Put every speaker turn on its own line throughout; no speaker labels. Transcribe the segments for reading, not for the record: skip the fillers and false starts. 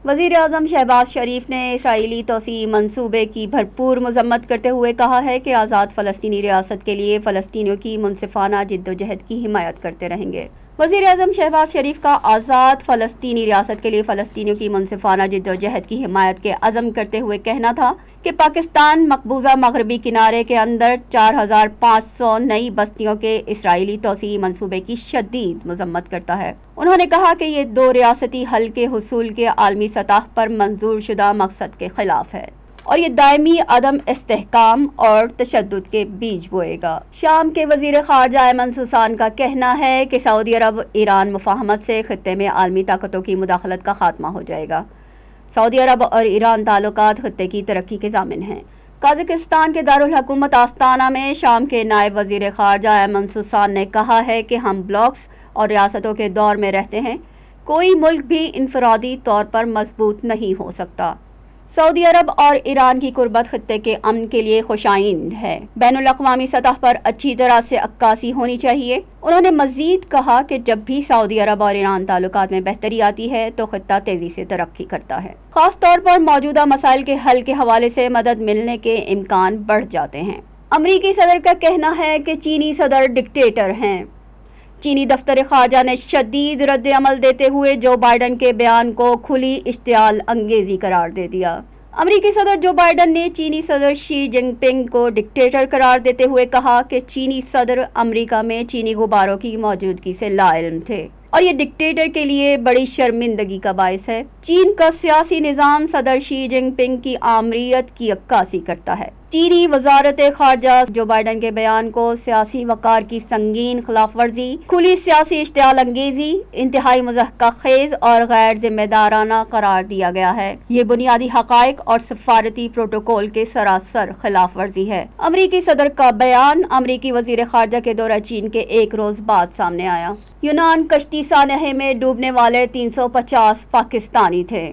وزیر اعظم شہباز شریف نے اسرائیلی توسیعی منصوبے کی بھرپور مذمت کرتے ہوئے کہا ہے کہ آزاد فلسطینی ریاست کے لیے فلسطینیوں کی منصفانہ جدوجہد کی حمایت کرتے رہیں گے۔ وزیر اعظم شہباز شریف کا آزاد فلسطینی ریاست کے لیے فلسطینیوں کی منصفانہ جدوجہد کی حمایت کے عزم کرتے ہوئے کہنا تھا کہ پاکستان مقبوضہ مغربی کنارے کے اندر 4500 نئی بستیوں کے اسرائیلی توسیعی منصوبے کی شدید مذمت کرتا ہے۔ انہوں نے کہا کہ یہ دو ریاستی حل کے حصول کے عالمی سطح پر منظور شدہ مقصد کے خلاف ہے اور یہ دائمی عدم استحکام اور تشدد کے بیج بوئے گا۔ شام کے وزیر خارجہ ایمن سوسان کا کہنا ہے کہ سعودی عرب ایران مفاہمت سے خطے میں عالمی طاقتوں کی مداخلت کا خاتمہ ہو جائے گا۔ سعودی عرب اور ایران تعلقات خطے کی ترقی کے ضامن ہیں۔ قازقستان کے دارالحکومت آستانہ میں شام کے نائب وزیر خارجہ ایمن سوسان نے کہا ہے کہ ہم بلاکس اور ریاستوں کے دور میں رہتے ہیں، کوئی ملک بھی انفرادی طور پر مضبوط نہیں ہو سکتا۔ سعودی عرب اور ایران کی قربت خطے کے امن کے لیے خوشائند ہے، بین الاقوامی سطح پر اچھی طرح سے عکاسی ہونی چاہیے۔ انہوں نے مزید کہا کہ جب بھی سعودی عرب اور ایران تعلقات میں بہتری آتی ہے تو خطہ تیزی سے ترقی کرتا ہے، خاص طور پر موجودہ مسائل کے حل کے حوالے سے مدد ملنے کے امکان بڑھ جاتے ہیں۔ امریکی صدر کا کہنا ہے کہ چینی صدر ڈکٹیٹر ہیں۔ چینی دفتر خارجہ نے شدید رد عمل دیتے ہوئے جو بائیڈن کے بیان کو کھلی اشتعال انگیزی قرار دے دیا۔ امریکی صدر جو بائیڈن نے چینی صدر شی جن پنگ کو ڈکٹیٹر قرار دیتے ہوئے کہا کہ چینی صدر امریکہ میں چینی غباروں کی موجودگی سے لا علم تھے اور یہ ڈکٹیٹر کے لیے بڑی شرمندگی کا باعث ہے۔ چین کا سیاسی نظام صدر شی جن پنگ کی آمریت کی عکاسی کرتا ہے۔ چینی وزارت خارجہ جو بائیڈن کے بیان کو سیاسی وقار کی سنگین خلاف ورزی، کھلی سیاسی اشتعال انگیزی، انتہائی مضحکہ خیز اور غیر ذمہ دارانہ قرار دیا گیا ہے۔ یہ بنیادی حقائق اور سفارتی پروٹوکول کے سراسر خلاف ورزی ہے۔ امریکی صدر کا بیان امریکی وزیر خارجہ کے دورہ چین کے ایک روز بعد سامنے آیا۔ یونان کشتی سانحے میں ڈوبنے والے 350 پاکستانی تھے۔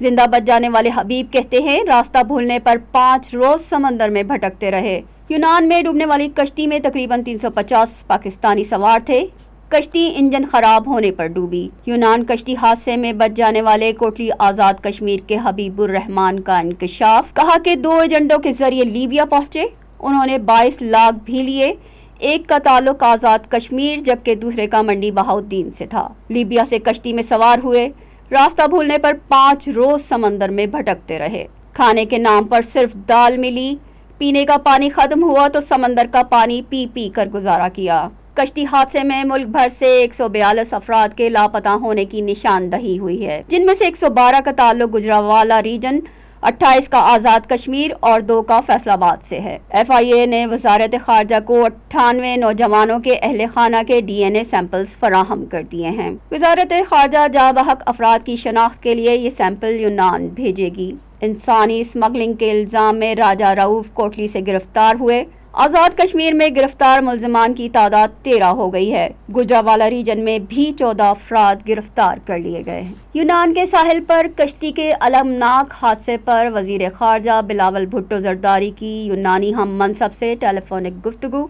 زندہ بچ جانے والے حبیب کہتے ہیں راستہ بھولنے پر 5 روز سمندر میں بھٹکتے رہے۔ یونان میں ڈوبنے والی کشتی میں تقریباً 350 پاکستانی سوار تھے۔ کشتی انجن خراب ہونے پر ڈوبی۔ یونان کشتی حادثے میں بچ جانے والے کوٹلی آزاد کشمیر کے حبیب الرحمان کا انکشاف، کہا کہ 2 ایجنٹوں کے ذریعے لیبیا پہنچے، انہوں نے 22 لاکھ بھی لیے۔ ایک کا تعلق آزاد کشمیر جبکہ دوسرے کا منڈی بہاؤالدین سے تھا۔ لیبیا سے کشتی میں سوار ہوئے، راستہ بھولنے پر 5 روز سمندر میں بھٹکتے رہے۔ کھانے کے نام پر صرف دال ملی، پینے کا پانی ختم ہوا تو سمندر کا پانی پی پی کر گزارا کیا۔ کشتی حادثے میں ملک بھر سے 142 افراد کے لاپتہ ہونے کی نشاندہی ہوئی ہے، جن میں سے 112 کا تعلق گجرانوالہ ریجن، 28 کا آزاد کشمیر اور 2 کا فیصل آباد سے ہے۔ ایف آئی اے نے وزارت خارجہ کو 98 نوجوانوں کے اہل خانہ کے ڈی این اے سیمپلز فراہم کر دیے ہیں۔ وزارت خارجہ جاں بحق افراد کی شناخت کے لیے یہ سیمپل یونان بھیجے گی۔ انسانی اسمگلنگ کے الزام میں راجہ رؤوف کوٹلی سے گرفتار ہوئے۔ آزاد کشمیر میں گرفتار ملزمان کی تعداد 13 ہو گئی ہے۔ گجرانوالہ ریجن میں بھی 14 افراد گرفتار کر لیے گئے ہیں۔ یونان کے ساحل پر کشتی کے المناک حادثے پر وزیر خارجہ بلاول بھٹو زرداری کی یونانی ہم منصب سے ٹیلی فونک گفتگو۔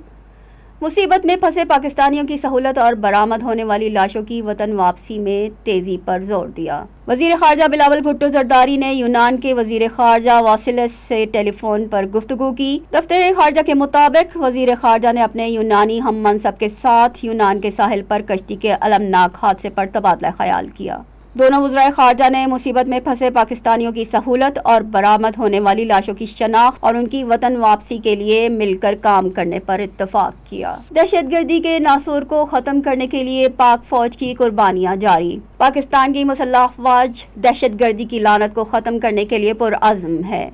مصیبت میں پھنسے پاکستانیوں کی سہولت اور برآمد ہونے والی لاشوں کی وطن واپسی میں تیزی پر زور دیا۔ وزیر خارجہ بلاول بھٹو زرداری نے یونان کے وزیر خارجہ واسیلس سے ٹیلی فون پر گفتگو کی۔ دفتر خارجہ کے مطابق وزیر خارجہ نے اپنے یونانی ہم منصب کے ساتھ یونان کے ساحل پر کشتی کے المناک حادثے پر تبادلہ خیال کیا۔ دونوں وزرائے خارجہ نے مصیبت میں پھنسے پاکستانیوں کی سہولت اور برآمد ہونے والی لاشوں کی شناخت اور ان کی وطن واپسی کے لیے مل کر کام کرنے پر اتفاق کیا۔ دہشت گردی کے ناسور کو ختم کرنے کے لیے پاک فوج کی قربانیاں جاری۔ پاکستان کی مسلح افواج دہشت گردی کی لعنت کو ختم کرنے کے لیے پرعزم ہے۔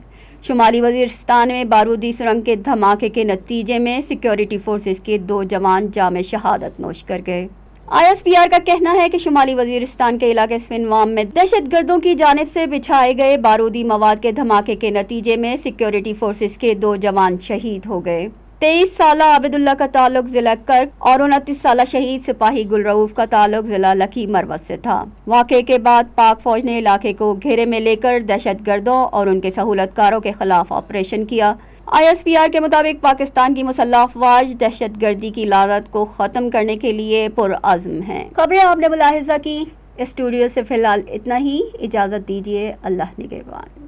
شمالی وزیرستان میں بارودی سرنگ کے دھماکے کے نتیجے میں سیکیورٹی فورسز کے 2 جوان جام شہادت نوش کر گئے۔ آئی ایس پی آر کا کہنا ہے کہ شمالی وزیرستان کے علاقے سفنوام میں دہشت گردوں کی جانب سے بچھائے گئے بارودی مواد کے دھماکے کے نتیجے میں سیکیورٹی فورسز کے 2 جوان شہید ہو گئے۔ 23 سالہ عابد اللہ کا تعلق ضلع کرک اور 29 سالہ شہید سپاہی گل رؤوف کا تعلق ضلع لکھی مروت سے تھا۔ واقعے کے بعد پاک فوج نے علاقے کو گھیرے میں لے کر دہشت گردوں اور ان کے سہولت کاروں کے خلاف آپریشن کیا۔ آئی ایس پی آر کے مطابق پاکستان کی مسلح افواج دہشت گردی کی لعنت کو ختم کرنے کے لیے پرعزم ہیں۔ خبریں آپ نے ملاحظہ کی۔ اسٹوڈیو سے فی الحال اتنا ہی، اجازت دیجیے، اللہ نگہبان۔